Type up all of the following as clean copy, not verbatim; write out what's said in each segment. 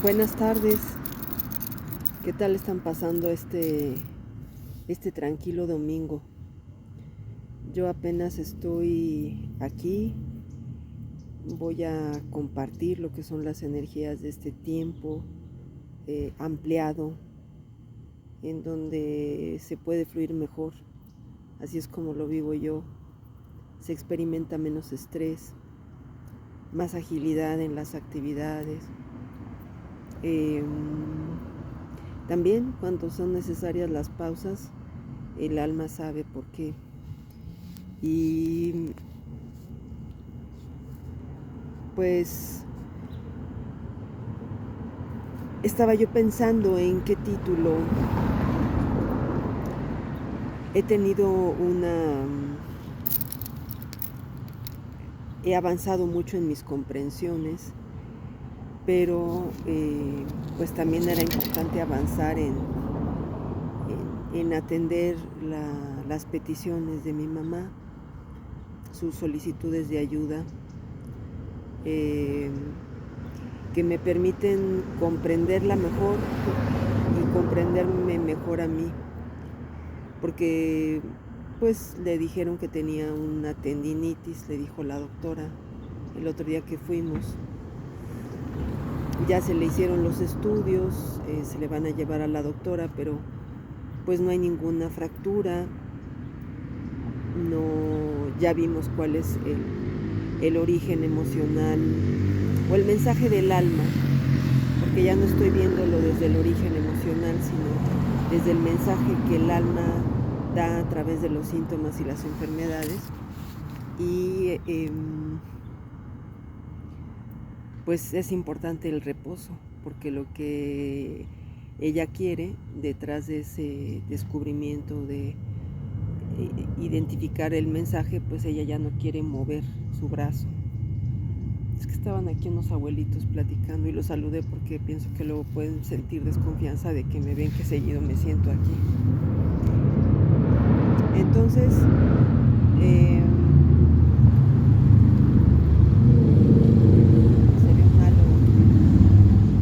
Buenas tardes, ¿qué tal están pasando este tranquilo domingo? Yo apenas estoy aquí, voy a compartir lo que son las energías de este tiempo ampliado, en donde se puede fluir mejor, así es como lo vivo yo, se experimenta menos estrés, más agilidad en las actividades. También cuando son necesarias las pausas, el alma sabe por qué. Y pues estaba yo pensando en qué título. He tenido he avanzado mucho en mis comprensiones, pero pues también era importante avanzar en atender las peticiones de mi mamá, sus solicitudes de ayuda, que me permiten comprenderla mejor y comprenderme mejor a mí, porque pues le dijeron que tenía una tendinitis, le dijo la doctora el otro día que fuimos. Ya se le hicieron los estudios, se le van a llevar a la doctora, pero pues no hay ninguna fractura, no, ya vimos cuál es el origen emocional o el mensaje del alma, porque ya no estoy viéndolo desde el origen emocional, sino desde el mensaje que el alma da a través de los síntomas y las enfermedades. Y pues es importante el reposo, porque lo que ella quiere detrás de ese descubrimiento de identificar el mensaje, pues ella ya no quiere mover su brazo. Es que estaban aquí unos abuelitos platicando y los saludé porque pienso que luego pueden sentir desconfianza de que me ven que seguido me siento aquí. Entonces, se ve un halo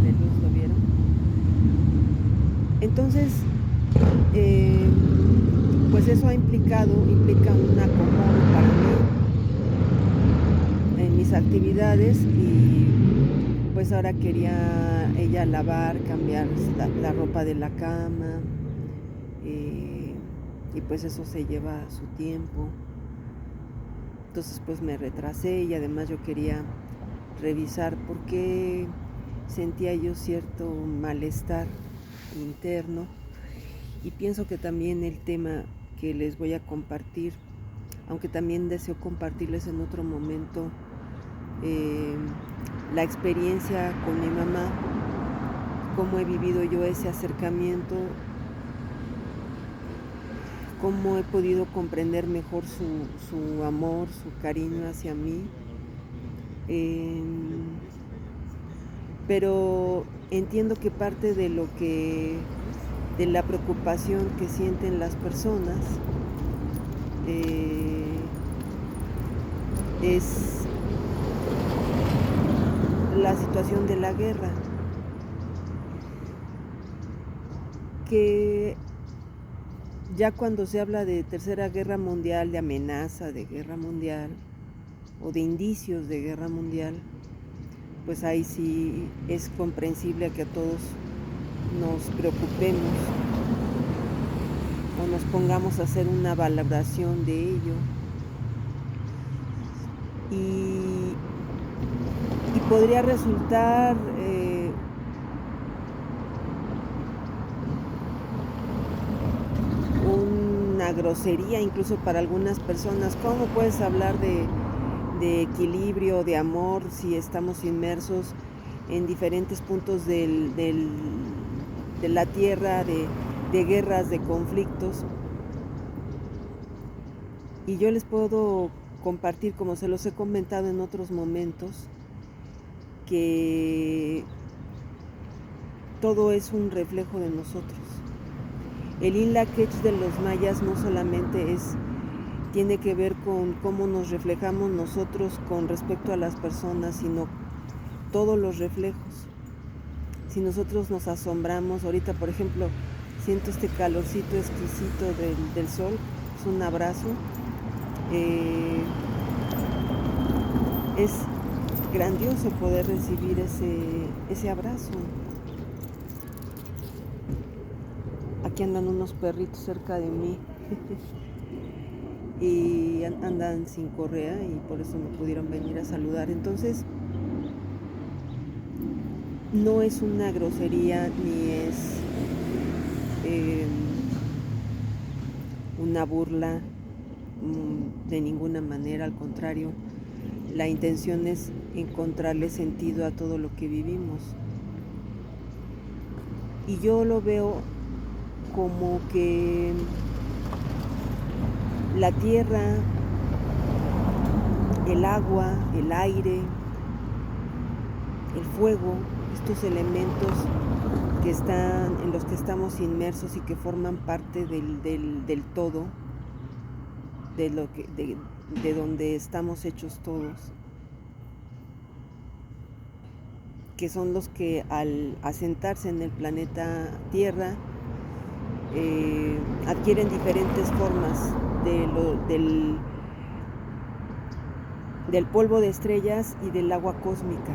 de luz, ¿lo vieron? Entonces, pues eso implica un acomodo para mí en mis actividades, y pues ahora quería ella lavar, cambiar la ropa de la cama, y pues eso se lleva su tiempo. Entonces pues me retrasé, y además yo quería revisar por qué sentía yo cierto malestar interno, y pienso que también el tema que les voy a compartir, aunque también deseo compartirles en otro momento la experiencia con mi mamá, cómo he vivido yo ese acercamiento, cómo he podido comprender mejor su amor, su cariño hacia mí. Pero entiendo que parte de la preocupación que sienten las personas es la situación de la guerra, que ya cuando se habla de tercera guerra mundial, de amenaza de guerra mundial o de indicios de guerra mundial, pues ahí sí es comprensible que a todos nos preocupemos o nos pongamos a hacer una valoración de ello, y podría resultar una grosería incluso para algunas personas. ¿Cómo puedes hablar de equilibrio, de amor, si estamos inmersos en diferentes puntos de la tierra, de guerras, de conflictos? Y yo les puedo compartir, como se los he comentado en otros momentos, que todo es un reflejo de nosotros. El Inla Quech de los mayas no solamente tiene que ver con cómo nos reflejamos nosotros con respecto a las personas, sino todos los reflejos. Si nosotros nos asombramos, ahorita por ejemplo, siento este calorcito exquisito del sol, es un abrazo. Es grandioso poder recibir ese abrazo. Aquí andan unos perritos cerca de mí y andan sin correa y por eso no pudieron venir a saludar. Entonces, no es una grosería ni es una burla de ninguna manera, al contrario, la intención es encontrarle sentido a todo lo que vivimos. Y yo lo veo como que la tierra, el agua, el aire, el fuego, estos elementos que están, en los que estamos inmersos y que forman parte del todo, de donde estamos hechos todos, que son los que al asentarse en el planeta Tierra adquieren diferentes formas del polvo de estrellas y del agua cósmica.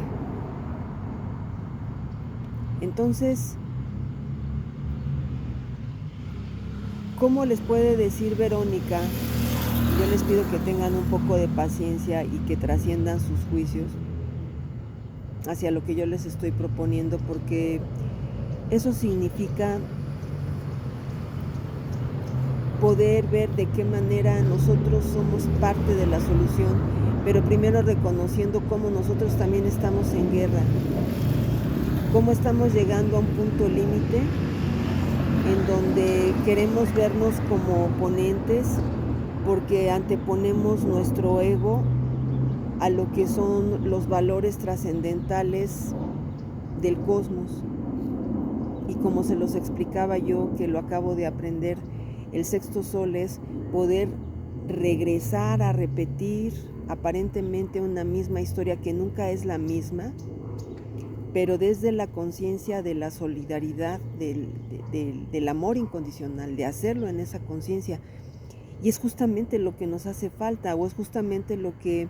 Entonces, ¿cómo les puede decir Verónica? Yo les pido que tengan un poco de paciencia y que trasciendan sus juicios hacia lo que yo les estoy proponiendo, porque eso significa poder ver de qué manera nosotros somos parte de la solución, pero primero reconociendo cómo nosotros también estamos en guerra, cómo estamos llegando a un punto límite en donde queremos vernos como oponentes porque anteponemos nuestro ego a lo que son los valores trascendentales del cosmos. Y como se los explicaba yo, que lo acabo de aprender, el sexto sol es poder regresar a repetir aparentemente una misma historia que nunca es la misma, pero desde la conciencia de la solidaridad, del amor incondicional, de hacerlo en esa conciencia. Y es justamente lo que nos hace falta, o es justamente lo que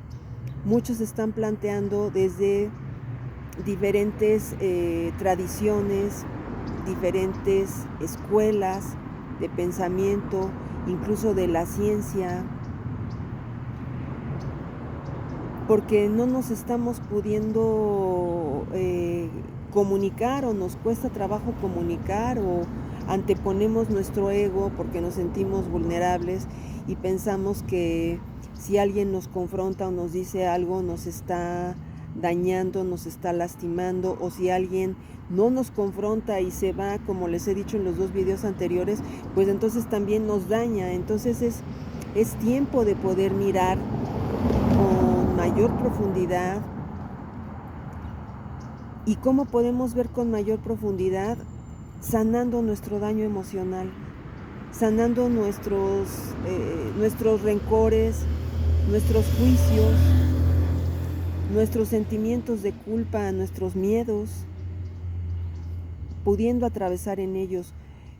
muchos están planteando desde diferentes tradiciones, diferentes escuelas de pensamiento, incluso de la ciencia, porque no nos estamos pudiendo comunicar, o nos cuesta trabajo comunicar, o anteponemos nuestro ego porque nos sentimos vulnerables y pensamos que si alguien nos confronta o nos dice algo nos está dañando, nos está lastimando, o si alguien no nos confronta y se va, como les he dicho en los 2 videos anteriores, pues entonces también nos daña. Entonces es tiempo de poder mirar con mayor profundidad. ¿Y cómo podemos ver con mayor profundidad? Sanando nuestro daño emocional, sanando nuestros rencores, nuestros juicios, nuestros sentimientos de culpa, nuestros miedos, pudiendo atravesar en ellos.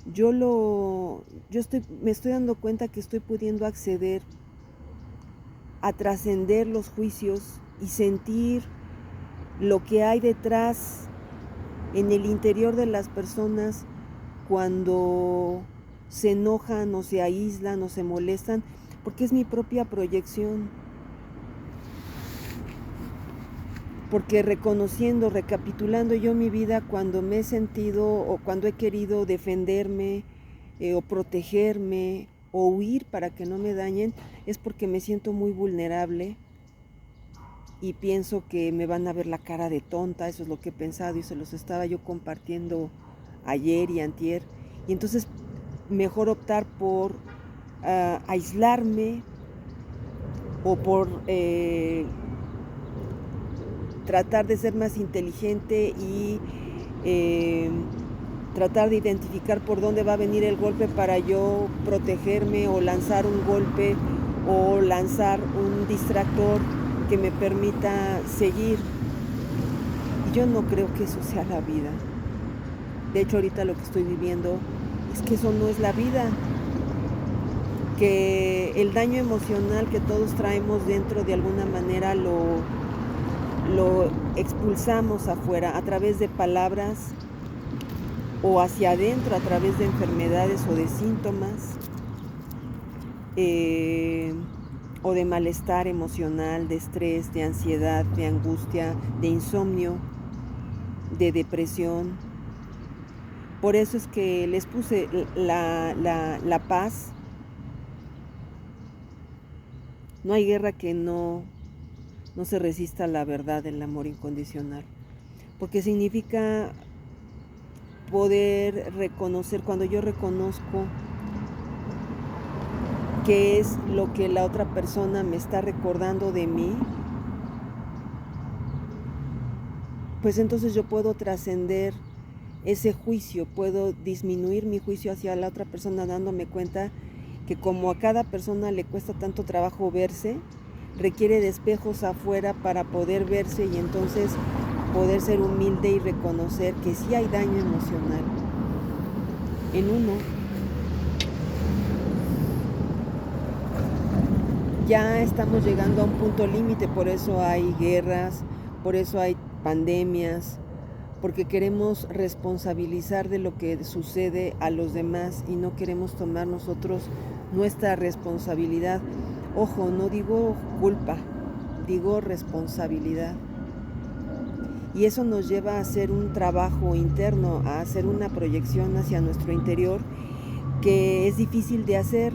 Me estoy dando cuenta que estoy pudiendo acceder a trascender los juicios y sentir lo que hay detrás en el interior de las personas cuando se enojan o se aíslan o se molestan, porque es mi propia proyección. Porque reconociendo, recapitulando yo mi vida, cuando me he sentido o cuando he querido defenderme o protegerme o huir para que no me dañen, es porque me siento muy vulnerable y pienso que me van a ver la cara de tonta. Eso es lo que he pensado y se los estaba yo compartiendo ayer y antier. Y entonces mejor optar por aislarme o por tratar de ser más inteligente y tratar de identificar por dónde va a venir el golpe para yo protegerme, o lanzar un golpe o lanzar un distractor que me permita seguir. Y yo no creo que eso sea la vida. De hecho, ahorita lo que estoy viviendo es que eso no es la vida, que el daño emocional que todos traemos dentro de alguna manera lo expulsamos afuera a través de palabras o hacia adentro a través de enfermedades o de síntomas o de malestar emocional, de estrés, de ansiedad, de angustia, de insomnio, de depresión. Por eso es que les puse la paz. No hay guerra que no se resista a la verdad del amor incondicional, porque significa poder reconocer, cuando yo reconozco qué es lo que la otra persona me está recordando de mí, pues entonces yo puedo trascender ese juicio, puedo disminuir mi juicio hacia la otra persona, dándome cuenta que como a cada persona le cuesta tanto trabajo verse, requiere de espejos afuera para poder verse y entonces poder ser humilde y reconocer que sí hay daño emocional en uno. Ya estamos llegando a un punto límite, por eso hay guerras, por eso hay pandemias, porque queremos responsabilizar de lo que sucede a los demás y no queremos tomar nosotros nuestra responsabilidad. Ojo, no digo culpa, digo responsabilidad. Y eso nos lleva a hacer un trabajo interno, a hacer una proyección hacia nuestro interior que es difícil de hacer,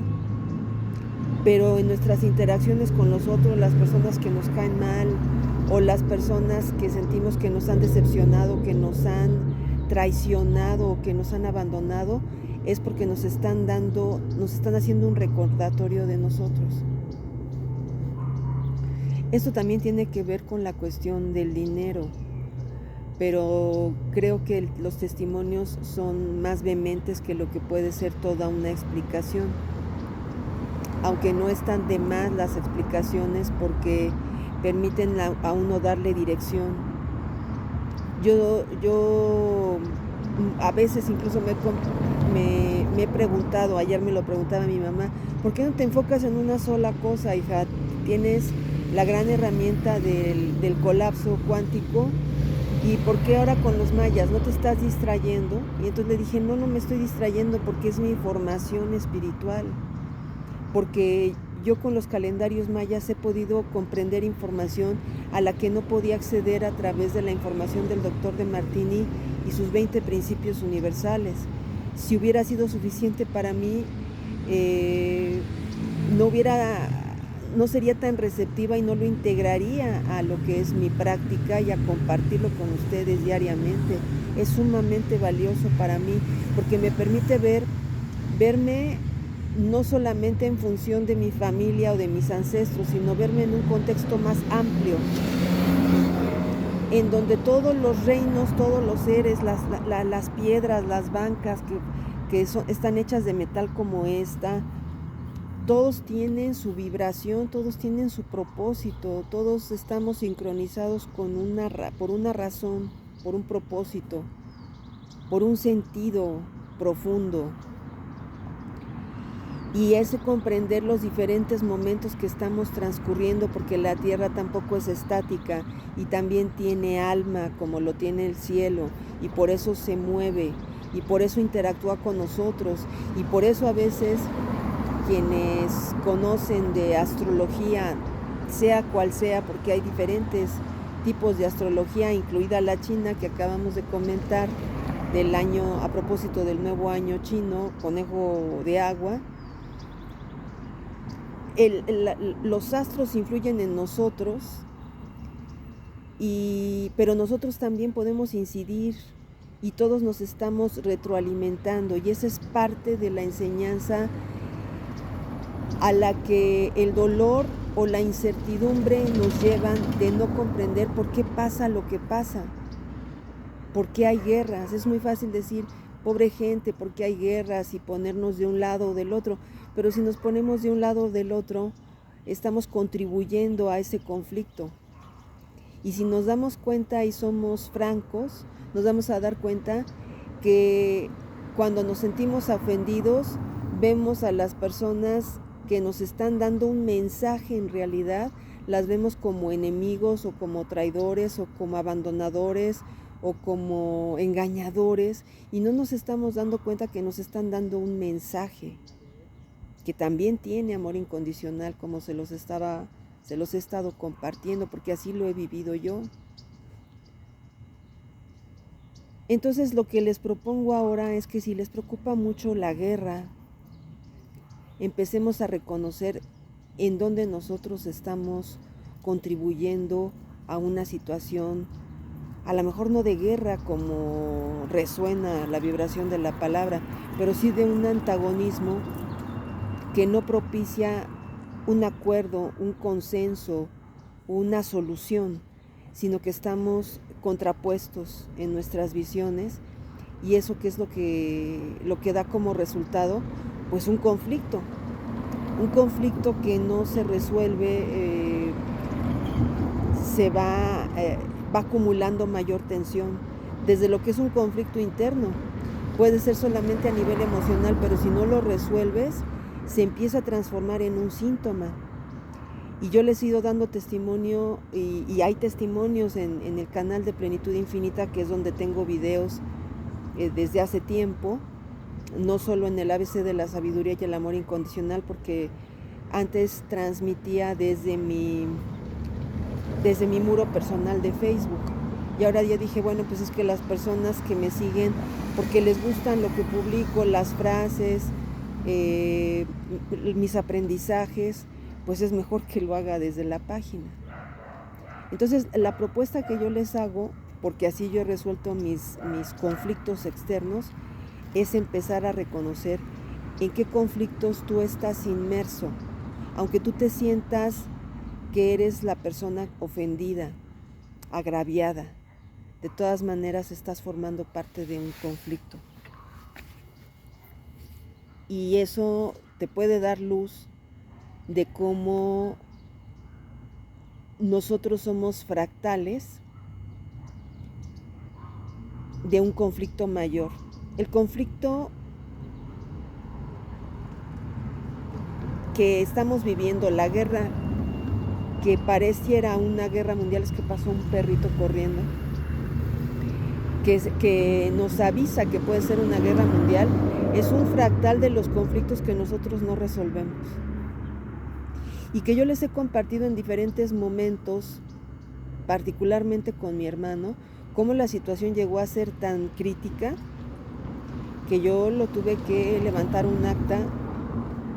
pero en nuestras interacciones con los otros, las personas que nos caen mal o las personas que sentimos que nos han decepcionado, que nos han traicionado o que nos han abandonado, es porque nos están haciendo un recordatorio de nosotros. Esto también tiene que ver con la cuestión del dinero, pero creo que los testimonios son más vehementes que lo que puede ser toda una explicación, aunque no están de más las explicaciones porque permiten a uno darle dirección. Yo a veces incluso me he preguntado, ayer me lo preguntaba mi mamá, ¿por qué no te enfocas en una sola cosa, hija? Tienes la gran herramienta del colapso cuántico, ¿y por qué ahora con los mayas no te estás distrayendo? Y entonces le dije, no me estoy distrayendo porque es mi formación espiritual, porque yo con los calendarios mayas he podido comprender información a la que no podía acceder a través de la información del Dr. de Martini y sus 20 principios universales. Si hubiera sido suficiente para mí, no sería tan receptiva y no lo integraría a lo que es mi práctica y a compartirlo con ustedes diariamente. Es sumamente valioso para mí porque me permite verme no solamente en función de mi familia o de mis ancestros, sino verme en un contexto más amplio, en donde todos los reinos, todos los seres, las piedras, las bancas que están hechas de metal como esta, todos tienen su vibración, todos tienen su propósito, todos estamos sincronizados por una razón, por un propósito, por un sentido profundo. Y ese comprender los diferentes momentos que estamos transcurriendo, porque la tierra tampoco es estática y también tiene alma como lo tiene el cielo, y por eso se mueve y por eso interactúa con nosotros, y por eso a veces quienes conocen de astrología, sea cual sea, porque hay diferentes tipos de astrología, incluida la china que acabamos de comentar, del año, a propósito del nuevo año chino, conejo de agua. Los astros influyen en nosotros, pero nosotros también podemos incidir y todos nos estamos retroalimentando, y esa es parte de la enseñanza a la que el dolor o la incertidumbre nos llevan de no comprender por qué pasa lo que pasa, por qué hay guerras. Es muy fácil decir, pobre gente, por qué hay guerras, y ponernos de un lado o del otro, pero si nos ponemos de un lado o del otro, estamos contribuyendo a ese conflicto. Y si nos damos cuenta y somos francos, nos vamos a dar cuenta porque cuando nos sentimos ofendidos, vemos a las personas que nos están dando un mensaje en realidad, las vemos como enemigos o como traidores o como abandonadores o como engañadores, y no nos estamos dando cuenta que nos están dando un mensaje que también tiene amor incondicional, como se los he estado compartiendo, porque así lo he vivido yo. Entonces lo que les propongo ahora es que si les preocupa mucho la guerra, empecemos a reconocer en dónde nosotros estamos contribuyendo a una situación, a lo mejor no de guerra como resuena la vibración de la palabra, pero sí de un antagonismo que no propicia un acuerdo, un consenso, una solución, sino que estamos contrapuestos en nuestras visiones, y eso que es lo que da como resultado, pues un conflicto que no se resuelve, va acumulando mayor tensión, desde lo que es un conflicto interno. Puede ser solamente a nivel emocional, pero si no lo resuelves, se empieza a transformar en un síntoma. Y yo les he ido dando testimonio, y hay testimonios en el canal de Plenitud Infinita, que es donde tengo videos desde hace tiempo, no solo en el ABC de la sabiduría y el amor incondicional, porque antes transmitía desde mi muro personal de Facebook. Y ahora ya dije, bueno, pues es que las personas que me siguen, porque les gustan lo que publico, las frases, mis aprendizajes, pues es mejor que lo haga desde la página. Entonces, la propuesta que yo les hago, porque así yo he resuelto mis conflictos externos, es empezar a reconocer en qué conflictos tú estás inmerso, aunque tú te sientas que eres la persona ofendida, agraviada. De todas maneras estás formando parte de un conflicto. Y eso te puede dar luz de cómo nosotros somos fractales de un conflicto mayor. El conflicto que estamos viviendo, la guerra que pareciera una guerra mundial, es que pasó un perrito corriendo, que nos avisa que puede ser una guerra mundial, es un fractal de los conflictos que nosotros no resolvemos. Y que yo les he compartido en diferentes momentos, particularmente con mi hermano, cómo la situación llegó a ser tan crítica que yo lo tuve que levantar un acta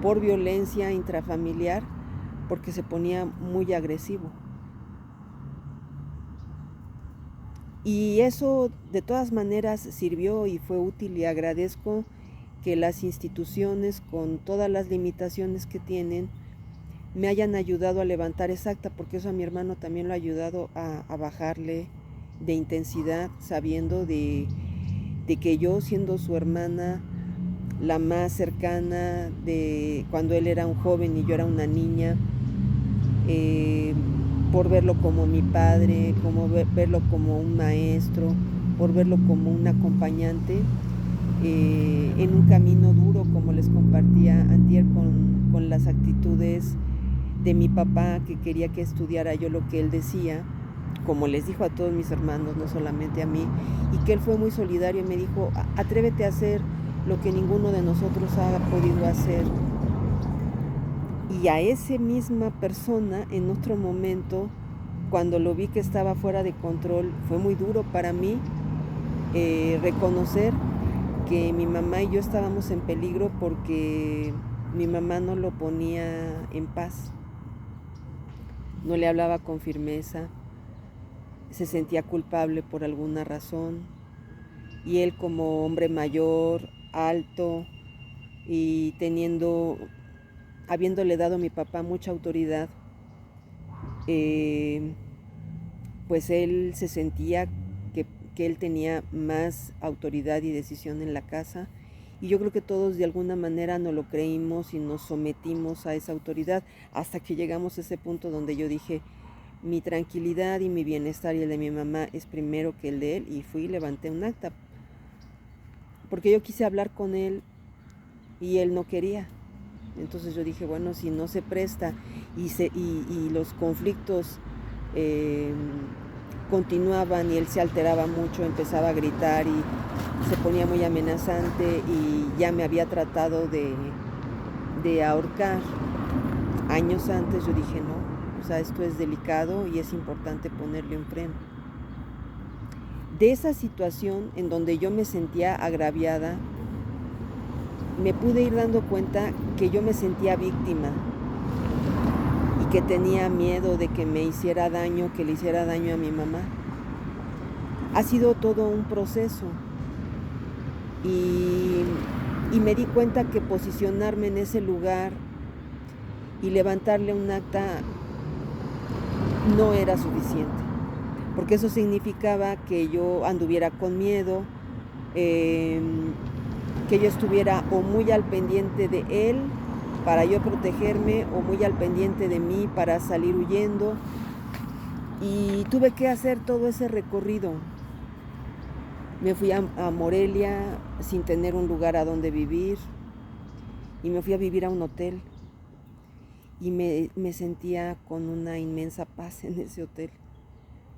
por violencia intrafamiliar, porque se ponía muy agresivo. Y eso de todas maneras sirvió y fue útil, y agradezco que las instituciones, con todas las limitaciones que tienen, me hayan ayudado a levantar esa acta, porque eso a mi hermano también lo ha ayudado a bajarle de intensidad, sabiendo de que yo, siendo su hermana, la más cercana de cuando él era un joven y yo era una niña, por verlo como mi padre, como verlo como un maestro, por verlo como un acompañante, en un camino duro, como les compartía antier, con las actitudes de mi papá, que quería que estudiara yo lo que él decía, como les dijo a todos mis hermanos, no solamente a mí, y que él fue muy solidario y me dijo, atrévete a hacer lo que ninguno de nosotros ha podido hacer. Y a esa misma persona, en otro momento, cuando lo vi que estaba fuera de control, fue muy duro para mí reconocer que mi mamá y yo estábamos en peligro, porque mi mamá no lo ponía en paz, no le hablaba con firmeza, se sentía culpable por alguna razón, y él, como hombre mayor, alto, y habiéndole dado a mi papá mucha autoridad, pues él se sentía que él tenía más autoridad y decisión en la casa, y yo creo que todos de alguna manera no lo creímos y nos sometimos a esa autoridad, hasta que llegamos a ese punto donde yo dije, mi tranquilidad y mi bienestar y el de mi mamá es primero que el de él, y fui y levanté un acta. porque yo quise hablar con él y él no quería. Entonces yo dije, bueno, si no se presta y los conflictos continuaban y él se alteraba mucho, empezaba a gritar y se ponía muy amenazante y ya me había tratado de ahorcar años antes, yo dije no, o sea, esto es delicado y es importante ponerle un freno. De esa situación en donde yo me sentía agraviada, me pude ir dando cuenta que yo me sentía víctima y que tenía miedo de que me hiciera daño, que le hiciera daño a mi mamá. Ha sido todo un proceso y me di cuenta que posicionarme en ese lugar y levantarle un acta no era suficiente, porque eso significaba que yo anduviera con miedo, que yo estuviera o muy al pendiente de él para yo protegerme o muy al pendiente de mí para salir huyendo, y tuve que hacer todo ese recorrido. Me fui a Morelia sin tener un lugar a donde vivir y me fui a vivir a un hotel y me sentía con una inmensa paz en ese hotel.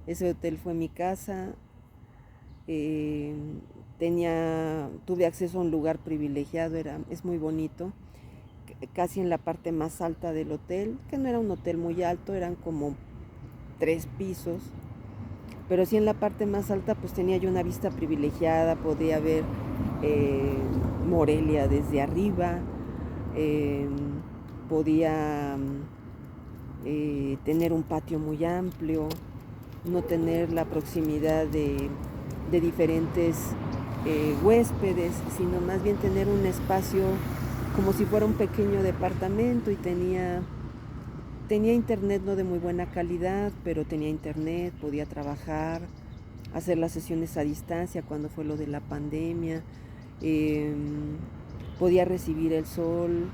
Ese hotel fue mi casa. Tuve acceso a un lugar privilegiado, es muy bonito, casi en la parte más alta del hotel, que no era un hotel muy alto, eran como 3 pisos, pero sí en la parte más alta pues tenía yo una vista privilegiada, podía ver Morelia desde arriba, podía tener un patio muy amplio, no tener la proximidad de diferentes huéspedes, sino más bien tener un espacio como si fuera un pequeño departamento, y tenía internet no de muy buena calidad, pero tenía internet, podía trabajar, hacer las sesiones a distancia cuando fue lo de la pandemia, podía recibir el sol,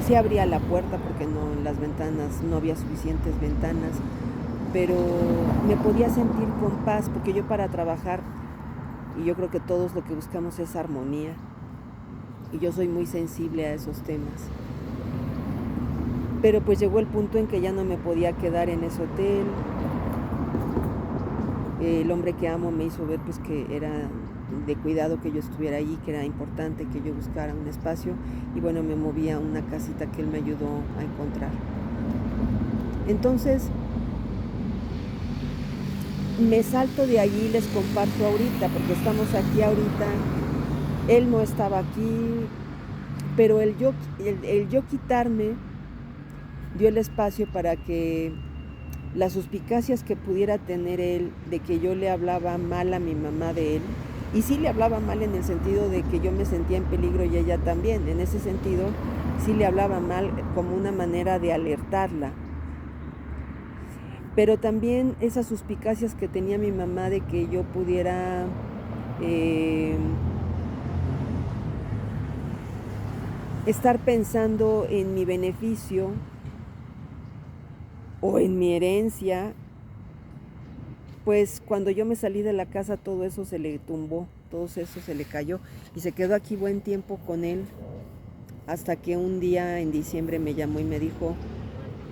sí abría la puerta porque no, en las ventanas no había suficientes ventanas, pero me podía sentir con paz, porque yo para trabajar, y yo creo que todos lo que buscamos es armonía, y yo soy muy sensible a esos temas. Pero pues llegó el punto en que ya no me podía quedar en ese hotel. El hombre que amo me hizo ver pues que era de cuidado que yo estuviera allí, que era importante que yo buscara un espacio, y bueno, me moví a una casita que él me ayudó a encontrar. Entonces me salto de allí y les comparto ahorita, porque estamos aquí ahorita. Él no estaba aquí, pero el yo quitarme dio el espacio para que las suspicacias que pudiera tener él de que yo le hablaba mal a mi mamá de él, y sí le hablaba mal en el sentido de que yo me sentía en peligro y ella también, en ese sentido sí le hablaba mal como una manera de alertarla. Pero también esas suspicacias que tenía mi mamá de que yo pudiera estar pensando en mi beneficio o en mi herencia, pues cuando yo me salí de la casa todo eso se le tumbó, todo eso se le cayó, y se quedó aquí buen tiempo con él, hasta que un día en diciembre me llamó y me dijo,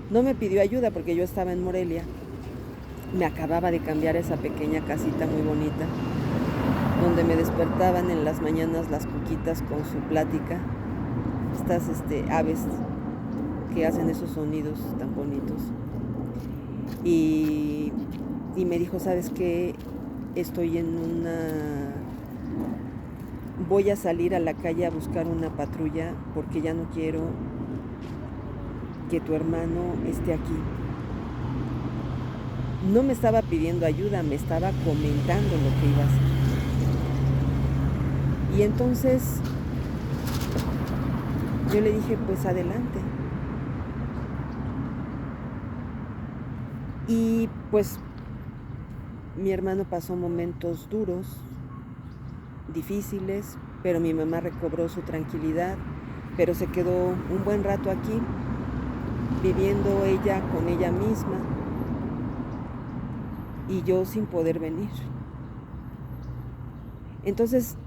no me pidió ayuda porque yo estaba en Morelia, me acababa de cambiar esa pequeña casita muy bonita, donde me despertaban en las mañanas las cuquitas con su plática, estas aves que hacen esos sonidos tan bonitos. Y me dijo, ¿sabes qué? Voy a salir a la calle a buscar una patrulla porque ya no quiero que tu hermano esté aquí. No me estaba pidiendo ayuda, me estaba comentando lo que iba a hacer. Y entonces yo le dije, pues adelante. Y pues mi hermano pasó momentos duros, difíciles, pero mi mamá recobró su tranquilidad, pero se quedó un buen rato aquí, viviendo ella con ella misma, y yo sin poder venir. Entonces,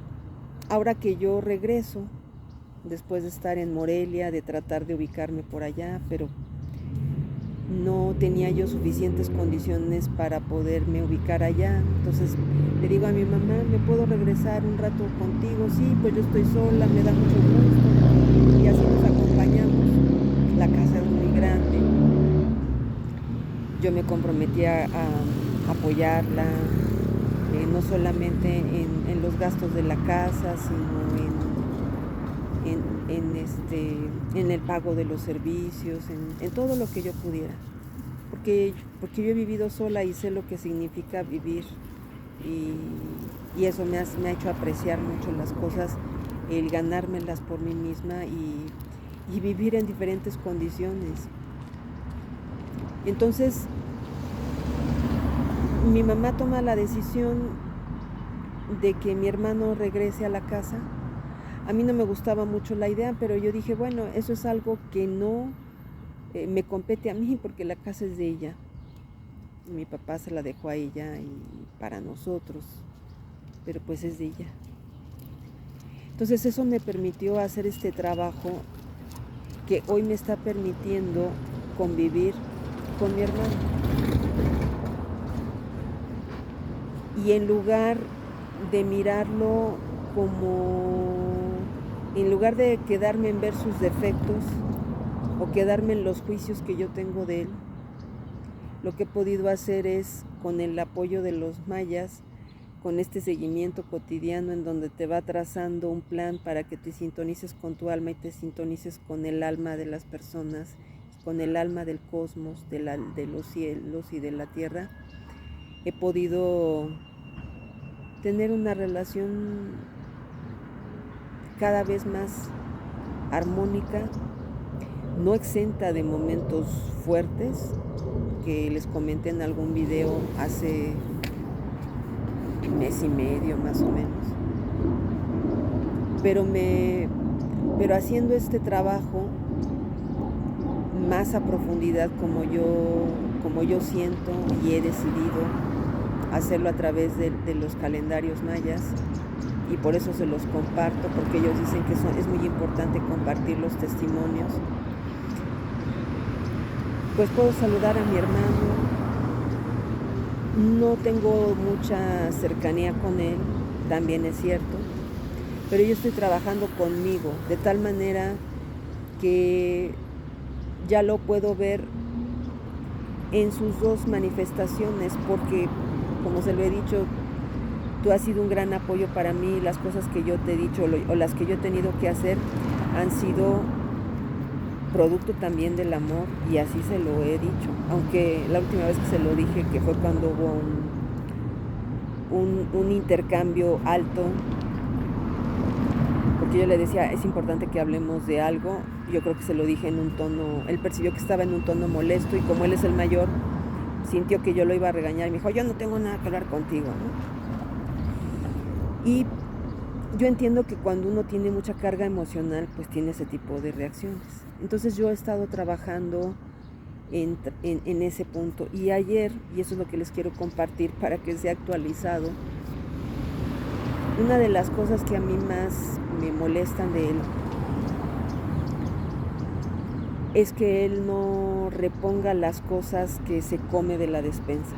ahora que yo regreso, después de estar en Morelia, de tratar de ubicarme por allá, pero no tenía yo suficientes condiciones para poderme ubicar allá. Entonces le digo a mi mamá, ¿me puedo regresar un rato contigo? Sí, pues yo estoy sola, me da mucho gusto. Y así nos acompañamos. La casa es muy grande. Yo me comprometí a apoyarla, no solamente en los gastos de la casa, sino en el pago de los servicios, en todo lo que yo pudiera. Porque yo he vivido sola y sé lo que significa vivir, y eso me ha hecho apreciar mucho las cosas, el ganármelas por mí misma y vivir en diferentes condiciones. Entonces, mi mamá toma la decisión de que mi hermano regrese a la casa. A mí no me gustaba mucho la idea, pero yo dije, bueno, eso es algo que no me compete a mí porque la casa es de ella. Mi papá se la dejó a ella y para nosotros, pero pues es de ella. Entonces eso me permitió hacer este trabajo que hoy me está permitiendo convivir con mi hermano. Y en lugar de mirarlo en lugar de quedarme en ver sus defectos o quedarme en los juicios que yo tengo de él, lo que he podido hacer es, con el apoyo de los mayas, con este seguimiento cotidiano en donde te va trazando un plan para que te sintonices con tu alma y te sintonices con el alma de las personas, con el alma del cosmos, de los cielos y de la tierra, he podido tener una relación cada vez más armónica, no exenta de momentos fuertes, que les comenté en algún video hace un mes y medio más o menos. Pero haciendo este trabajo más a profundidad, como yo siento y he decidido hacerlo a través de los calendarios mayas, y por eso se los comparto, porque ellos dicen que es muy importante compartir los testimonios. Pues puedo saludar a mi hermano. No tengo mucha cercanía con él, también es cierto, pero yo estoy trabajando conmigo de tal manera que ya lo puedo ver en sus dos manifestaciones, porque, como se lo he dicho, tú has sido un gran apoyo para mí. Las cosas que yo te he dicho o las que yo he tenido que hacer han sido producto también del amor, y así se lo he dicho, aunque la última vez que se lo dije, que fue cuando hubo un intercambio alto, porque yo le decía, es importante que hablemos de algo. Yo creo que se lo dije en un tono, él percibió que estaba en un tono molesto, y como él es el mayor, sintió que yo lo iba a regañar y me dijo, yo no tengo nada que hablar contigo, ¿no? Y yo entiendo que cuando uno tiene mucha carga emocional, pues tiene ese tipo de reacciones. Entonces yo he estado trabajando en ese punto. Y ayer, y eso es lo que les quiero compartir para que sea actualizado, una de las cosas que a mí más me molestan de él es que él no reponga las cosas que se come de la despensa.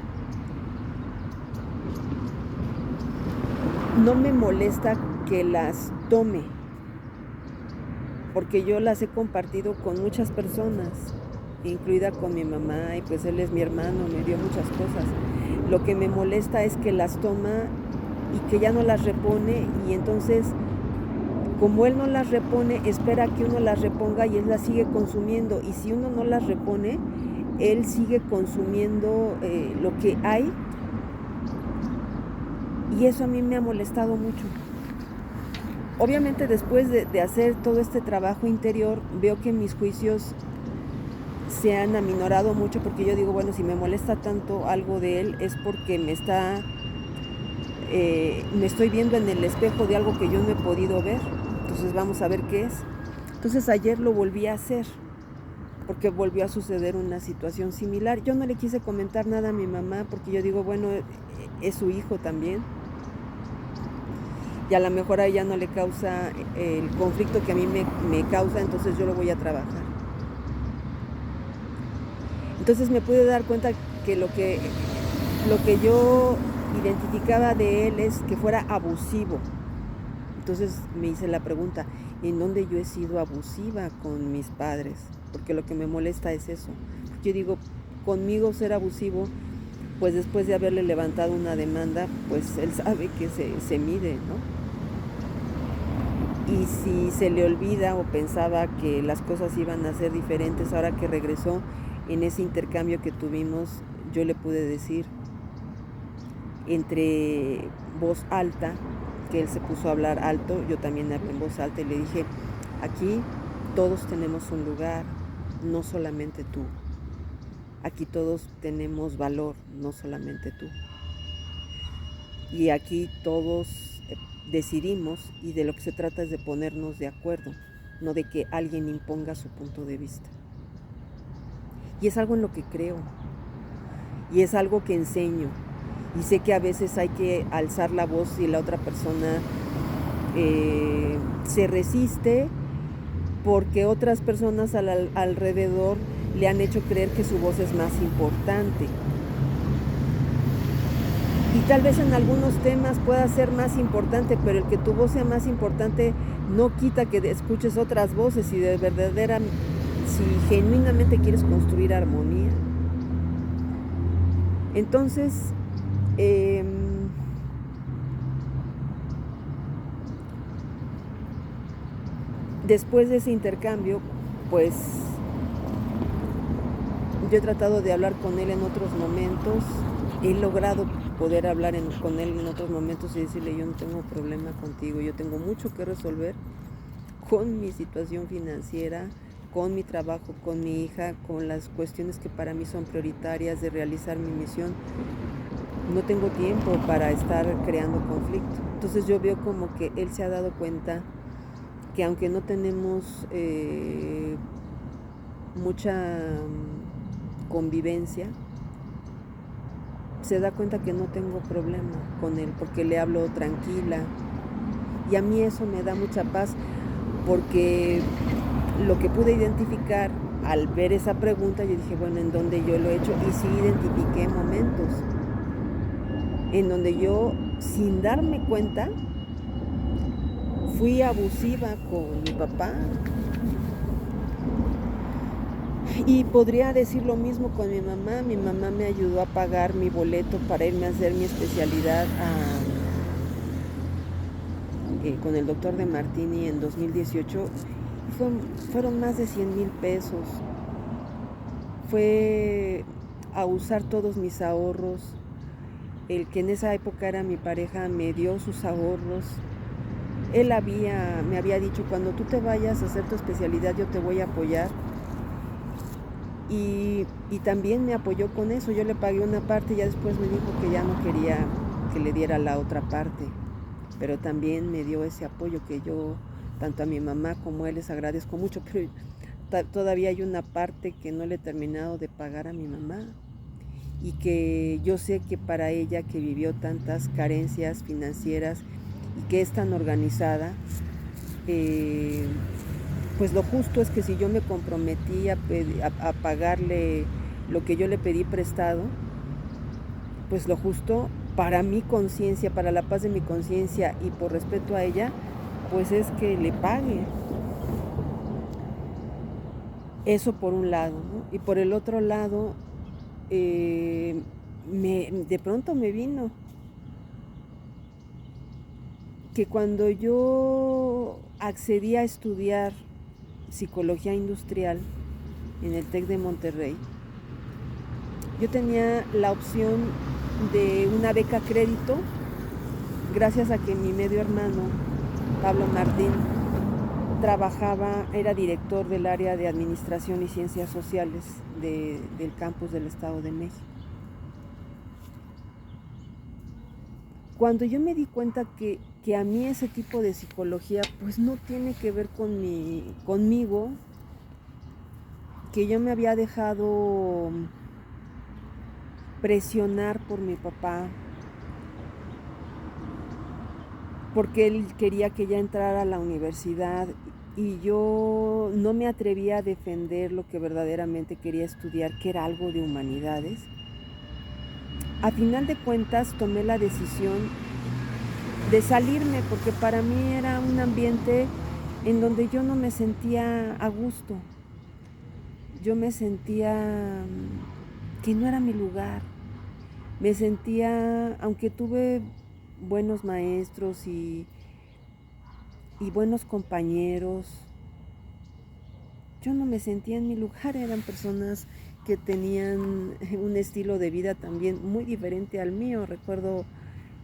No me molesta que las tome, porque yo las he compartido con muchas personas, incluida con mi mamá, y pues él es mi hermano, me dio muchas cosas. Lo que me molesta es que las toma y que ya no las repone, y entonces, como él no las repone, espera que uno las reponga y él las sigue consumiendo, y si uno no las repone, él sigue consumiendo lo que hay, y eso a mí me ha molestado mucho. Obviamente, después de hacer todo este trabajo interior, veo que mis juicios se han aminorado mucho, porque yo digo, bueno, si me molesta tanto algo de él, es porque me estoy viendo en el espejo de algo que yo no he podido ver. Entonces vamos a ver qué es. Entonces ayer lo volví a hacer, porque volvió a suceder una situación similar. Yo no le quise comentar nada a mi mamá, porque yo digo, bueno, es su hijo también. y a lo mejor a ella no le causa el conflicto que a mí me causa, entonces yo lo voy a trabajar. Entonces me pude dar cuenta que lo que yo identificaba de él es que fuera abusivo. Entonces me hice la pregunta, ¿en dónde yo he sido abusiva con mis padres? Porque lo que me molesta es eso. Yo digo, conmigo ser abusivo, pues después de haberle levantado una demanda, pues él sabe que se mide, ¿no? Y si se le olvida o pensaba que las cosas iban a ser diferentes ahora que regresó en ese intercambio que tuvimos, yo le pude decir entre voz alta, que él se puso a hablar alto, yo también hablé en voz alta y le dije, aquí todos tenemos un lugar, no solamente tú. Aquí todos tenemos valor, no solamente tú. Y aquí todos decidimos, y de lo que se trata es de ponernos de acuerdo, no de que alguien imponga su punto de vista. Y es algo en lo que creo, y es algo que enseño, y sé que a veces hay que alzar la voz y la otra persona se resiste porque otras personas alrededor le han hecho creer que su voz es más importante. Y tal vez en algunos temas pueda ser más importante, pero el que tu voz sea más importante no quita que escuches otras voces y de verdadera, si genuinamente quieres construir armonía. Entonces, después de ese intercambio, pues yo he tratado de hablar con él en otros momentos, he logrado poder hablar con él en otros momentos y decirle, yo no tengo problema contigo, yo tengo mucho que resolver con mi situación financiera, con mi trabajo, con mi hija, con las cuestiones que para mí son prioritarias de realizar mi misión. No tengo tiempo para estar creando conflicto. Entonces yo veo como que él se ha dado cuenta que aunque no tenemos mucha convivencia, se da cuenta que no tengo problema con él porque le hablo tranquila. Y a mí eso me da mucha paz porque lo que pude identificar al ver esa pregunta, yo dije, bueno, ¿en dónde yo lo he hecho? Y sí identifiqué momentos en donde yo, sin darme cuenta, fui abusiva con mi papá. Y podría decir lo mismo con mi mamá. Mi mamá me ayudó a pagar mi boleto para irme a hacer mi especialidad con el doctor de Martini en 2018. Fueron más de 100,000 pesos. Fue a usar todos mis ahorros. El que en esa época era mi pareja me dio sus ahorros. Él me había dicho, cuando tú te vayas a hacer tu especialidad yo te voy a apoyar. Y también me apoyó con eso. Yo le pagué una parte y ya después me dijo que ya no quería que le diera la otra parte. Pero también me dio ese apoyo que yo, tanto a mi mamá como a él, les agradezco mucho. Pero todavía hay una parte que no le he terminado de pagar a mi mamá. Y que yo sé que para ella, que vivió tantas carencias financieras y que es tan organizada, pues lo justo es que si yo me comprometí a pagarle lo que yo le pedí prestado, pues lo justo para mi conciencia, para la paz de mi conciencia y por respeto a ella, pues es que le pague. Eso por un lado, ¿no? Y por el otro lado, de pronto me vino que cuando yo accedí a estudiar psicología industrial en el TEC de Monterrey, yo tenía la opción de una beca crédito gracias a que mi medio hermano, Pablo Martín, era director del área de Administración y Ciencias Sociales del campus del Estado de México. Cuando yo me di cuenta que a mí ese tipo de psicología pues no tiene que ver conmigo, que yo me había dejado presionar por mi papá, porque él quería que ella entrara a la universidad y yo no me atrevía a defender lo que verdaderamente quería estudiar, que era algo de humanidades. A final de cuentas tomé la decisión de salirme porque para mí era un ambiente en donde yo no me sentía a gusto. Yo me sentía que no era mi lugar. Me sentía, aunque tuve buenos maestros y buenos compañeros, yo no me sentía en mi lugar. Eran personas que tenían un estilo de vida también muy diferente al mío. Recuerdo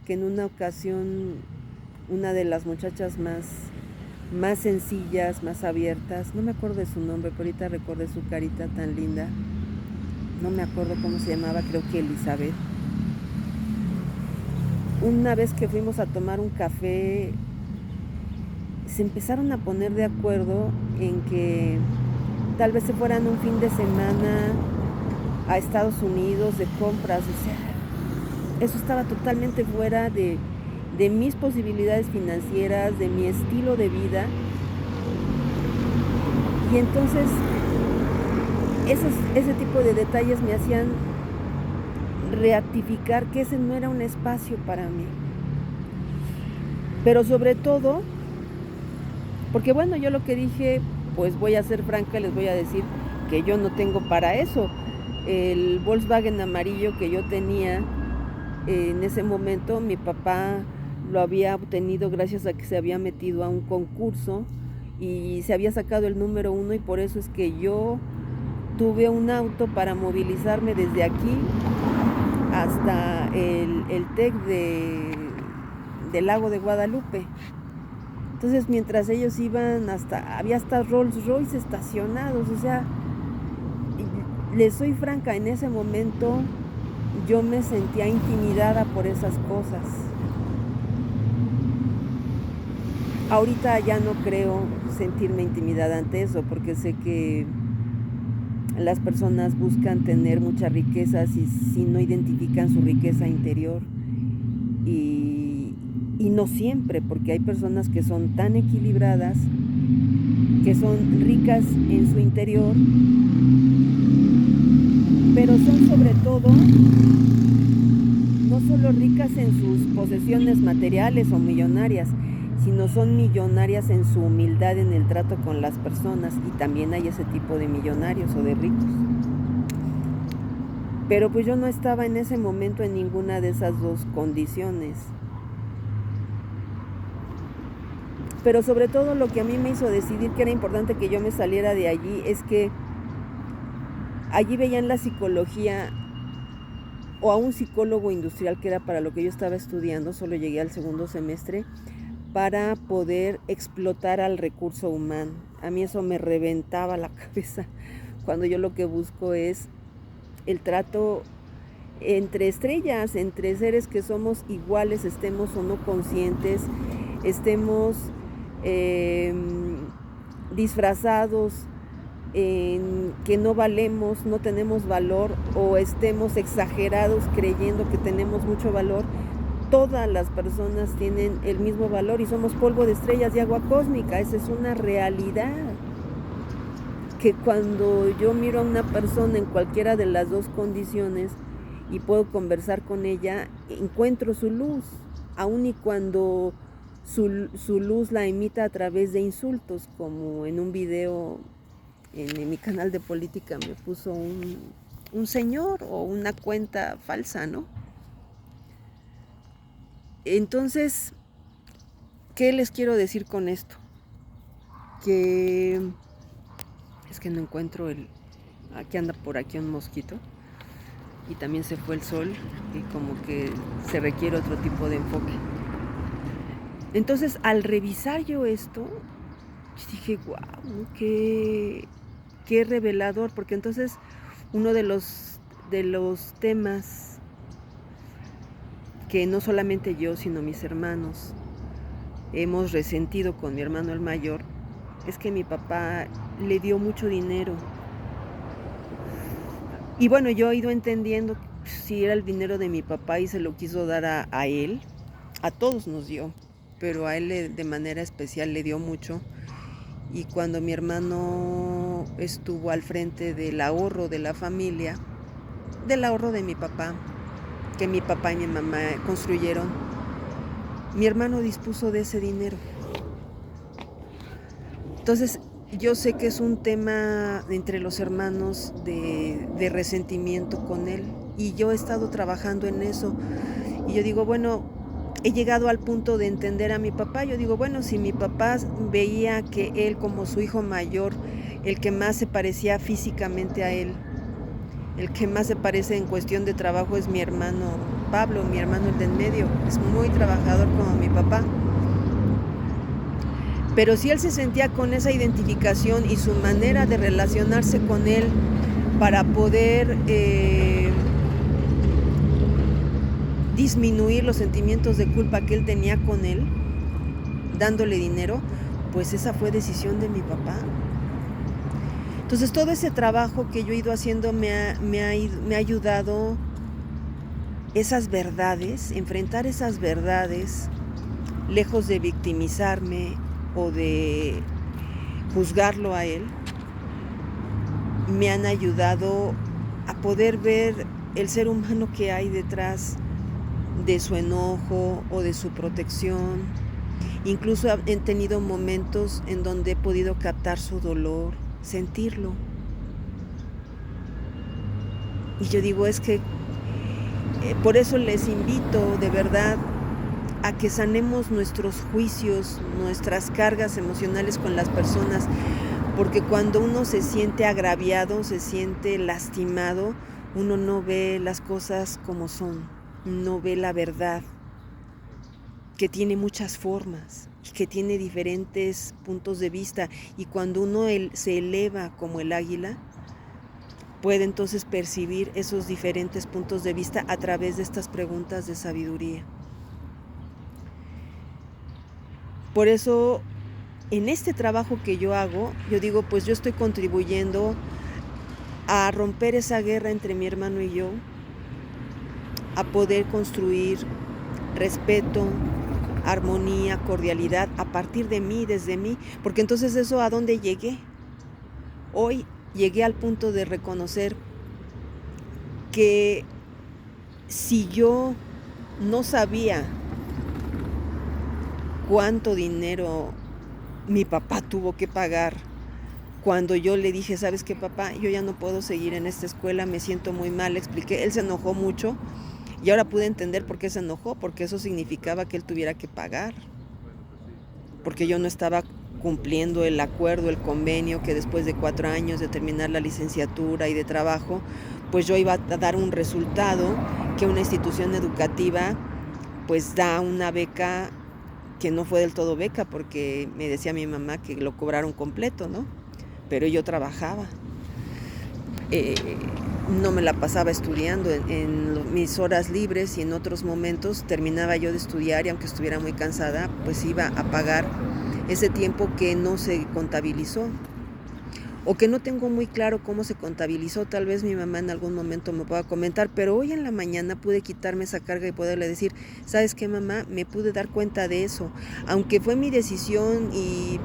que en una ocasión una de las muchachas más sencillas, más abiertas, no me acuerdo de su nombre, pero ahorita recordé su carita tan linda, no me acuerdo cómo se llamaba, creo que Elizabeth. Una vez que fuimos a tomar un café, se empezaron a poner de acuerdo en que tal vez se fueran un fin de semana a Estados Unidos de compras. O sea, eso estaba totalmente fuera de mis posibilidades financieras, de mi estilo de vida. Y entonces ese tipo de detalles me hacían ratificar que ese no era un espacio para mí. Pero sobre todo, porque bueno, yo lo que dije, pues voy a ser franca, les voy a decir que yo no tengo para eso. El Volkswagen amarillo que yo tenía en ese momento, mi papá lo había obtenido gracias a que se había metido a un concurso y se había sacado el número 1, y por eso es que yo tuve un auto para movilizarme desde aquí hasta el TEC del Lago de Guadalupe. Entonces, mientras ellos iban, había hasta Rolls Royce estacionados. O sea, les soy franca, en ese momento yo me sentía intimidada por esas cosas. Ahorita ya no creo sentirme intimidada ante eso, porque sé que las personas buscan tener muchas riquezas y si no identifican su riqueza interior, y no siempre, porque hay personas que son tan equilibradas, que son ricas en su interior, pero son sobre todo no solo ricas en sus posesiones materiales o millonarias, sino son millonarias en su humildad en el trato con las personas, y también hay ese tipo de millonarios o de ricos. Pero pues yo no estaba en ese momento en ninguna de esas dos condiciones. Pero sobre todo lo que a mí me hizo decidir que era importante que yo me saliera de allí es que allí veían la psicología, o a un psicólogo industrial, que era para lo que yo estaba estudiando. Solo llegué al segundo semestre, para poder explotar al recurso humano. A mí eso me reventaba la cabeza, cuando yo lo que busco es el trato entre estrellas, entre seres que somos iguales, estemos o no conscientes, estemos disfrazados en que no valemos, no tenemos valor, o estemos exagerados creyendo que tenemos mucho valor. Todas las personas tienen el mismo valor y somos polvo de estrellas y agua cósmica. Esa es una realidad. Que cuando yo miro a una persona en cualquiera de las dos condiciones y puedo conversar con ella, encuentro su luz, aun y cuando su luz la emita a través de insultos, como en un video en mi canal de política me puso un señor, o una cuenta falsa, ¿no? Entonces, ¿qué les quiero decir con esto? Que es que no encuentro aquí anda por aquí un mosquito, y también se fue el sol, y como que se requiere otro tipo de enfoque. Entonces, al revisar yo esto, dije, wow, qué revelador, porque entonces uno de los temas que no solamente yo, sino mis hermanos hemos resentido con mi hermano el mayor, es que mi papá le dio mucho dinero. Y bueno, yo he ido entendiendo si era el dinero de mi papá y se lo quiso dar a él, a todos nos dio. pero a él de manera especial le dio mucho. Y cuando mi hermano estuvo al frente del ahorro de la familia, del ahorro de mi papá, que mi papá y mi mamá construyeron, mi hermano dispuso de ese dinero. Entonces, yo sé que es un tema entre los hermanos de resentimiento con él, y yo he estado trabajando en eso. Y yo digo, bueno, he llegado al punto de entender a mi papá. Yo digo, bueno, si mi papá veía que él como su hijo mayor, el que más se parecía físicamente a él, el que más se parece en cuestión de trabajo es mi hermano Pablo, mi hermano el del medio, es muy trabajador como mi papá. Pero si él se sentía con esa identificación y su manera de relacionarse con él para poder disminuir los sentimientos de culpa que él tenía con él, dándole dinero, pues esa fue decisión de mi papá. Entonces todo ese trabajo que yo he ido haciendo me ha ayudado esas verdades, enfrentar esas verdades, lejos de victimizarme o de juzgarlo a él, me han ayudado a poder ver el ser humano que hay detrás de su enojo o de su protección. Incluso he tenido momentos en donde he podido captar su dolor, sentirlo. Y yo digo, es que por eso les invito de verdad a que sanemos nuestros juicios, nuestras cargas emocionales con las personas, porque cuando uno se siente agraviado, se siente lastimado, uno no ve las cosas como son, no ve la verdad, que tiene muchas formas, que tiene diferentes puntos de vista, y cuando uno se eleva como el águila, puede entonces percibir esos diferentes puntos de vista a través de estas preguntas de sabiduría. Por eso, en este trabajo que yo hago, yo digo, pues yo estoy contribuyendo a romper esa guerra entre mi hermano y yo, a poder construir respeto, armonía, cordialidad a partir de mí, desde mí, porque entonces eso, ¿a dónde llegué? Hoy llegué al punto de reconocer que si yo no sabía cuánto dinero mi papá tuvo que pagar cuando yo le dije, ¿sabes qué, papá? Yo ya no puedo seguir en esta escuela, me siento muy mal, le expliqué, él se enojó mucho y ahora pude entender por qué se enojó, porque eso significaba que él tuviera que pagar, porque yo no estaba cumpliendo el acuerdo, el convenio, que después de 4 años de terminar la licenciatura y de trabajo, pues yo iba a dar un resultado que una institución educativa pues da una beca que no fue del todo beca, porque me decía mi mamá que lo cobraron completo, ¿no? Pero yo trabajaba, no me la pasaba estudiando, en mis horas libres y en otros momentos terminaba yo de estudiar, y aunque estuviera muy cansada, pues iba a pagar ese tiempo que no se contabilizó, o que no tengo muy claro cómo se contabilizó. Tal vez mi mamá en algún momento me pueda comentar, pero hoy en la mañana pude quitarme esa carga y poderle decir, ¿sabes qué, mamá? Me pude dar cuenta de eso, aunque fue mi decisión y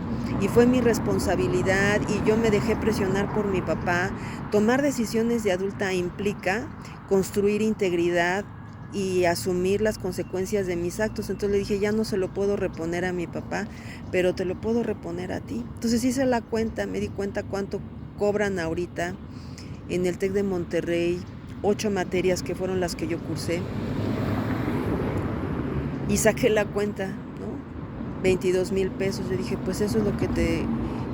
fue mi responsabilidad, y yo me dejé presionar por mi papá. Tomar decisiones de adulta implica construir integridad y asumir las consecuencias de mis actos. Entonces le dije, ya no se lo puedo reponer a mi papá, pero te lo puedo reponer a ti. Entonces hice la cuenta, me di cuenta cuánto cobran ahorita en el TEC de Monterrey, 8 materias que fueron las que yo cursé, y saqué la cuenta, ¿no? 22,000 pesos. Yo dije, pues eso es lo que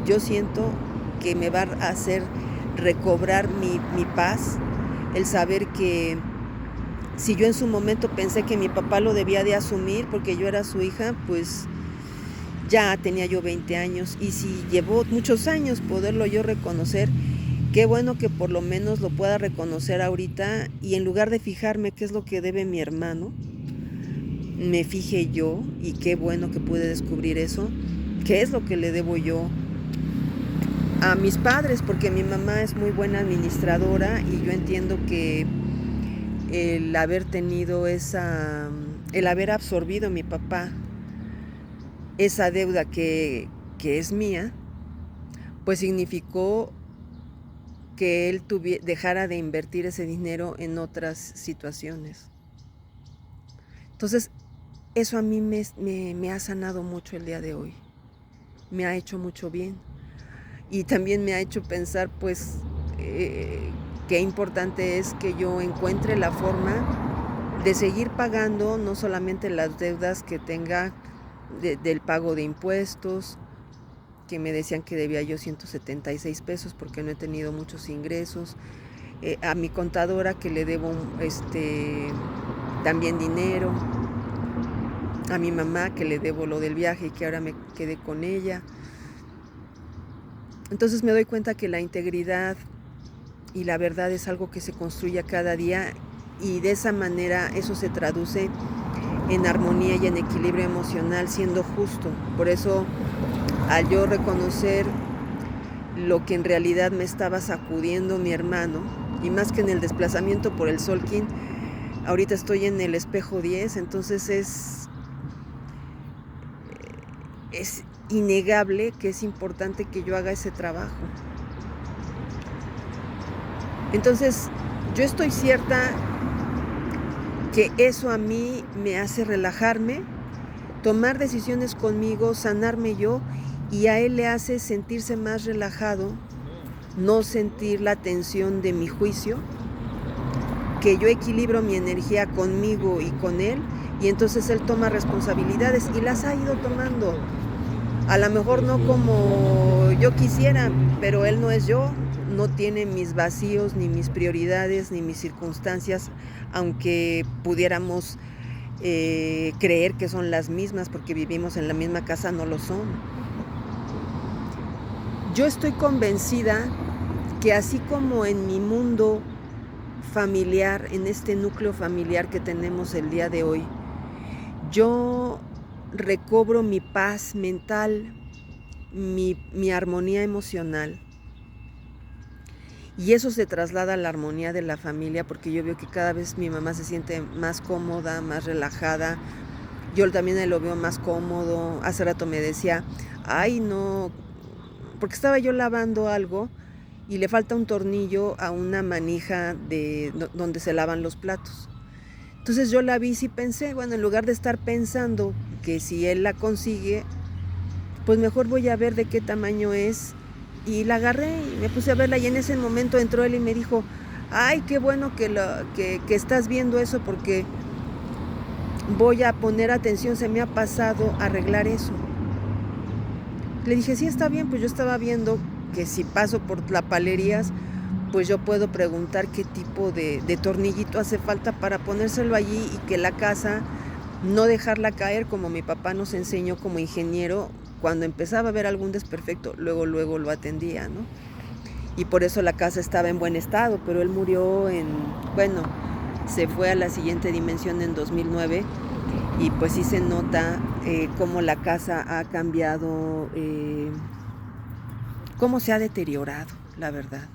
yo siento que me va a hacer recobrar mi paz, el saber que si yo en su momento pensé que mi papá lo debía de asumir porque yo era su hija, pues ya tenía yo 20 años, y si llevó muchos años poderlo yo reconocer, qué bueno que por lo menos lo pueda reconocer ahorita, y en lugar de fijarme qué es lo que debe mi hermano, me fije yo, y qué bueno que pude descubrir eso, qué es lo que le debo yo a mis padres, porque mi mamá es muy buena administradora, y yo entiendo que el haber tenido el haber absorbido a mi papá esa deuda que es mía, pues significó que él dejara de invertir ese dinero en otras situaciones. Entonces, eso a mí me ha sanado mucho el día de hoy. Me ha hecho mucho bien. Y también me ha hecho pensar, pues, qué importante es que yo encuentre la forma de seguir pagando no solamente las deudas que tenga del pago de impuestos, que me decían que debía yo 176 pesos porque no he tenido muchos ingresos, a mi contadora que le debo también dinero, a mi mamá que le debo lo del viaje y que ahora me quedé con ella. Entonces me doy cuenta que la integridad y la verdad es algo que se construye cada día, y de esa manera eso se traduce en armonía y en equilibrio emocional, siendo justo. Por eso, al yo reconocer lo que en realidad me estaba sacudiendo mi hermano, y más que en el desplazamiento por el Solkin, ahorita estoy en el espejo 10, entonces es innegable que es importante que yo haga ese trabajo. Entonces, yo estoy cierta que eso a mí me hace relajarme, tomar decisiones conmigo, sanarme yo, y a él le hace sentirse más relajado, no sentir la tensión de mi juicio, que yo equilibro mi energía conmigo y con él, y entonces él toma responsabilidades y las ha ido tomando. A lo mejor no como yo quisiera, pero él no es yo, no tiene mis vacíos, ni mis prioridades, ni mis circunstancias, aunque pudiéramos creer que son las mismas porque vivimos en la misma casa, no lo son. Yo estoy convencida que así como en mi mundo familiar, en este núcleo familiar que tenemos el día de hoy, yo recobro mi paz mental, mi armonía emocional, y eso se traslada a la armonía de la familia, porque yo veo que cada vez mi mamá se siente más cómoda, más relajada. Yo también lo veo más cómodo. Hace rato me decía, ay no, porque estaba yo lavando algo y le falta un tornillo a una manija donde se lavan los platos. Entonces yo la vi y pensé, bueno, en lugar de estar pensando que si él la consigue, pues mejor voy a ver de qué tamaño es. Y la agarré y me puse a verla, y en ese momento entró él y me dijo, ay, qué bueno que estás viendo eso, porque voy a poner atención, se me ha pasado arreglar eso. Le dije, sí, está bien, pues yo estaba viendo que si paso por Tlapalerías, pues yo puedo preguntar qué tipo de tornillito hace falta para ponérselo allí, y que la casa no dejarla caer, como mi papá nos enseñó como ingeniero. Cuando empezaba a ver algún desperfecto, luego lo atendía, ¿no? Y por eso la casa estaba en buen estado, pero él murió se fue a la siguiente dimensión en 2009, y pues sí se nota cómo la casa ha cambiado, cómo se ha deteriorado, la verdad.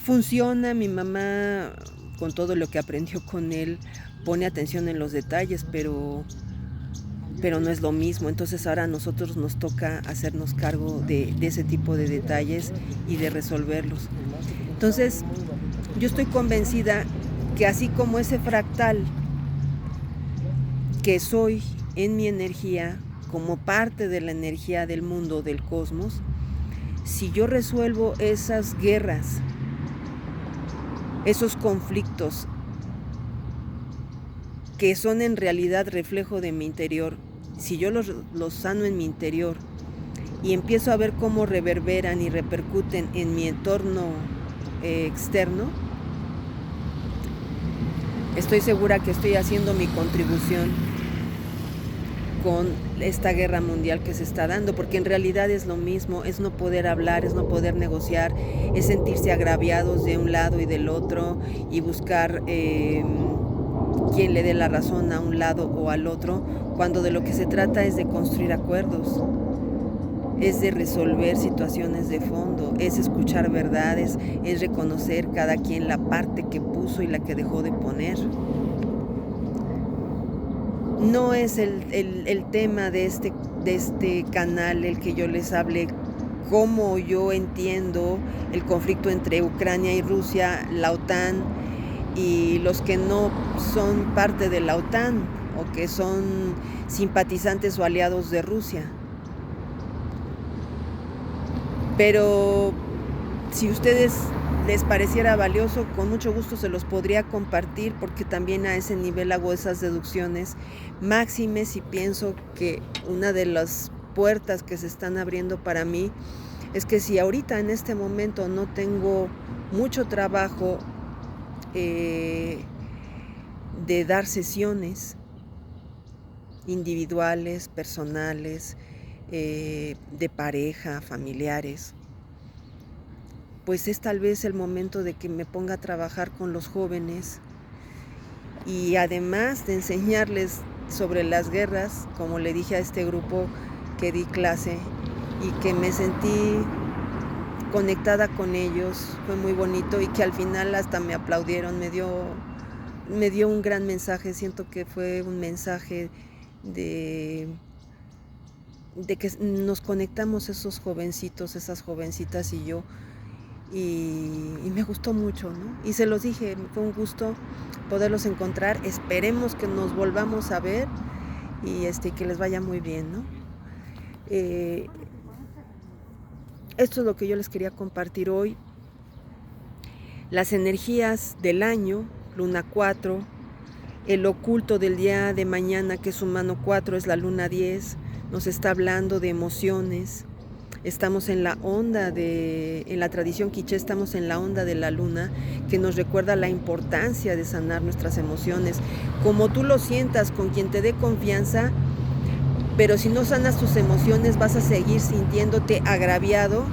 Funciona, mi mamá, con todo lo que aprendió con él, pone atención en los detalles, pero no es lo mismo. Entonces ahora a nosotros nos toca hacernos cargo de ese tipo de detalles y de resolverlos. Entonces yo estoy convencida que así como ese fractal que soy en mi energía, como parte de la energía del mundo, del cosmos, si yo resuelvo esas guerras, esos conflictos que son en realidad reflejo de mi interior, si yo los sano en mi interior y empiezo a ver cómo reverberan y repercuten en mi entorno externo, estoy segura que estoy haciendo mi contribución con esta guerra mundial que se está dando, porque en realidad es lo mismo, es no poder hablar, es no poder negociar, es sentirse agraviados de un lado y del otro, y buscar quien le dé la razón a un lado o al otro, cuando de lo que se trata es de construir acuerdos, es de resolver situaciones de fondo, es escuchar verdades, es reconocer cada quien la parte que puso y la que dejó de poner. No es el tema de este canal el que yo les hable cómo yo entiendo el conflicto entre Ucrania y Rusia, la OTAN y los que no son parte de la OTAN o que son simpatizantes o aliados de Rusia. Pero si a ustedes les pareciera valioso, con mucho gusto se los podría compartir, porque también a ese nivel hago esas deducciones máximes y pienso que una de las puertas que se están abriendo para mí es que si ahorita en este momento no tengo mucho trabajo de dar sesiones individuales, personales, de pareja, familiares, pues es tal vez el momento de que me ponga a trabajar con los jóvenes y además de enseñarles sobre las guerras, como le dije a este grupo que di clase y que me sentí conectada con ellos, fue muy bonito y que al final hasta me aplaudieron, me dio un gran mensaje. Siento que fue un mensaje de que nos conectamos esos jovencitos, esas jovencitas y yo, y me gustó mucho, ¿no? Y se los dije, fue un gusto poderlos encontrar, esperemos que nos volvamos a ver y que les vaya muy bien, ¿no? Esto es lo que yo les quería compartir hoy. Las energías del año, Luna 4, el oculto del día de mañana, que es humano 4, es la Luna 10, nos está hablando de emociones. Estamos en la onda en la tradición quiché, estamos en la onda de la luna, que nos recuerda la importancia de sanar nuestras emociones. Como tú lo sientas, con quien te dé confianza, pero si no sanas tus emociones vas a seguir sintiéndote agraviado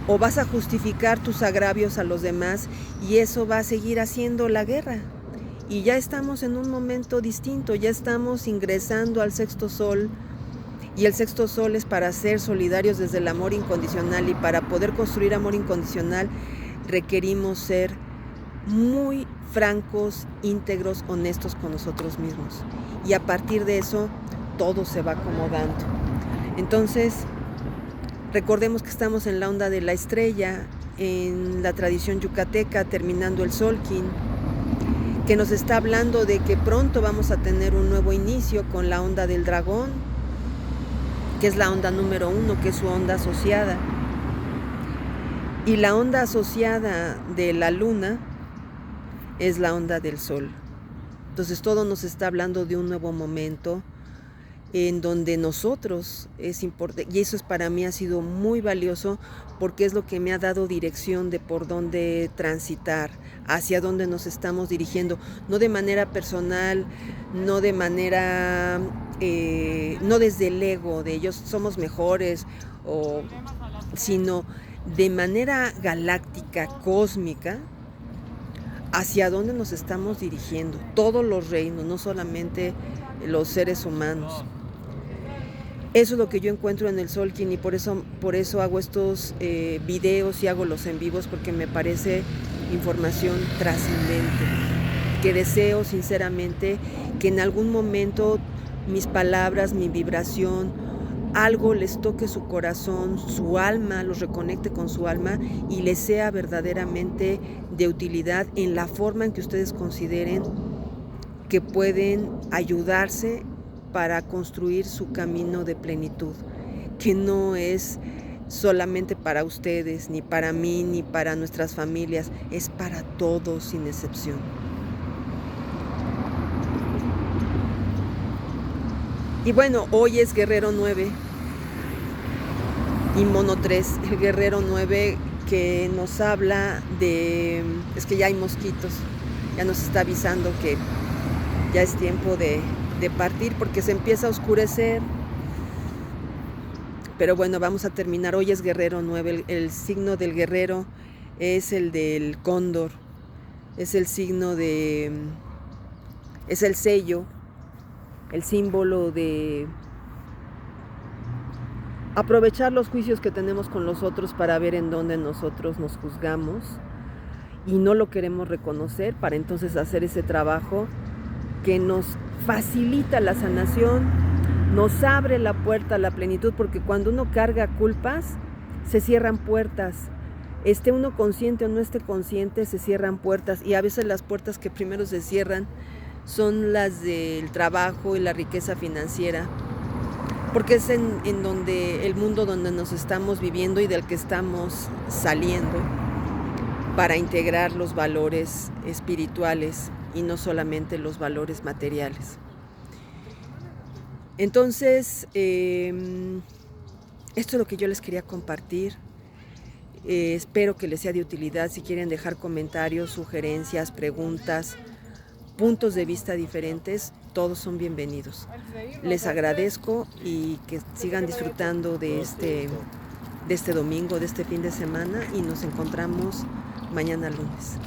o vas a justificar tus agravios a los demás y eso va a seguir haciendo la guerra. Y ya estamos en un momento distinto, ya estamos ingresando al sexto sol. Y el sexto sol es para ser solidarios desde el amor incondicional, y para poder construir amor incondicional requerimos ser muy francos, íntegros, honestos con nosotros mismos. Y a partir de eso todo se va acomodando. Entonces, recordemos que estamos en la onda de la estrella, en la tradición yucateca, terminando el Solkin, que nos está hablando de que pronto vamos a tener un nuevo inicio con la onda del dragón, que es la onda número 1, que es su onda asociada. Y la onda asociada de la luna es la onda del sol. Entonces todo nos está hablando de un nuevo momento en donde nosotros es importante, y eso para mí ha sido muy valioso porque es lo que me ha dado dirección de por dónde transitar, hacia dónde nos estamos dirigiendo, no de manera personal, no de manera, no desde el ego de ellos somos mejores, sino de manera galáctica, cósmica, hacia dónde nos estamos dirigiendo, todos los reinos, no solamente los seres humanos. Eso es lo que yo encuentro en el Solkin y por eso hago estos videos y hago los en vivos, porque me parece información trascendente, que deseo sinceramente que en algún momento mis palabras, mi vibración, algo les toque su corazón, su alma, los reconecte con su alma y les sea verdaderamente de utilidad en la forma en que ustedes consideren que pueden ayudarse para construir su camino de plenitud, que no es solamente para ustedes, ni para mí, ni para nuestras familias, es para todos sin excepción. Y bueno, hoy es Guerrero 9 y Mono 3, el Guerrero 9 que nos habla de, es que ya hay mosquitos, ya nos está avisando que ya es tiempo de partir porque se empieza a oscurecer. Pero bueno, vamos a terminar. Hoy es Guerrero 9. El signo del guerrero es el del cóndor. Es el signo de... es el sello, el símbolo de aprovechar los juicios que tenemos con los otros para ver en dónde nosotros nos juzgamos y no lo queremos reconocer, para entonces hacer ese trabajo que nos facilita la sanación, nos abre la puerta a la plenitud, porque cuando uno carga culpas, se cierran puertas. Esté uno consciente o no esté consciente, se cierran puertas, y a veces las puertas que primero se cierran son las del trabajo y la riqueza financiera, porque es en donde el mundo donde nos estamos viviendo y del que estamos saliendo para integrar los valores espirituales y no solamente los valores materiales. Entonces, esto es lo que yo les quería compartir. Espero que les sea de utilidad. Si quieren dejar comentarios, sugerencias, preguntas, puntos de vista diferentes, todos son bienvenidos. Les agradezco y que sigan disfrutando de este domingo, de este fin de semana, y nos encontramos mañana lunes.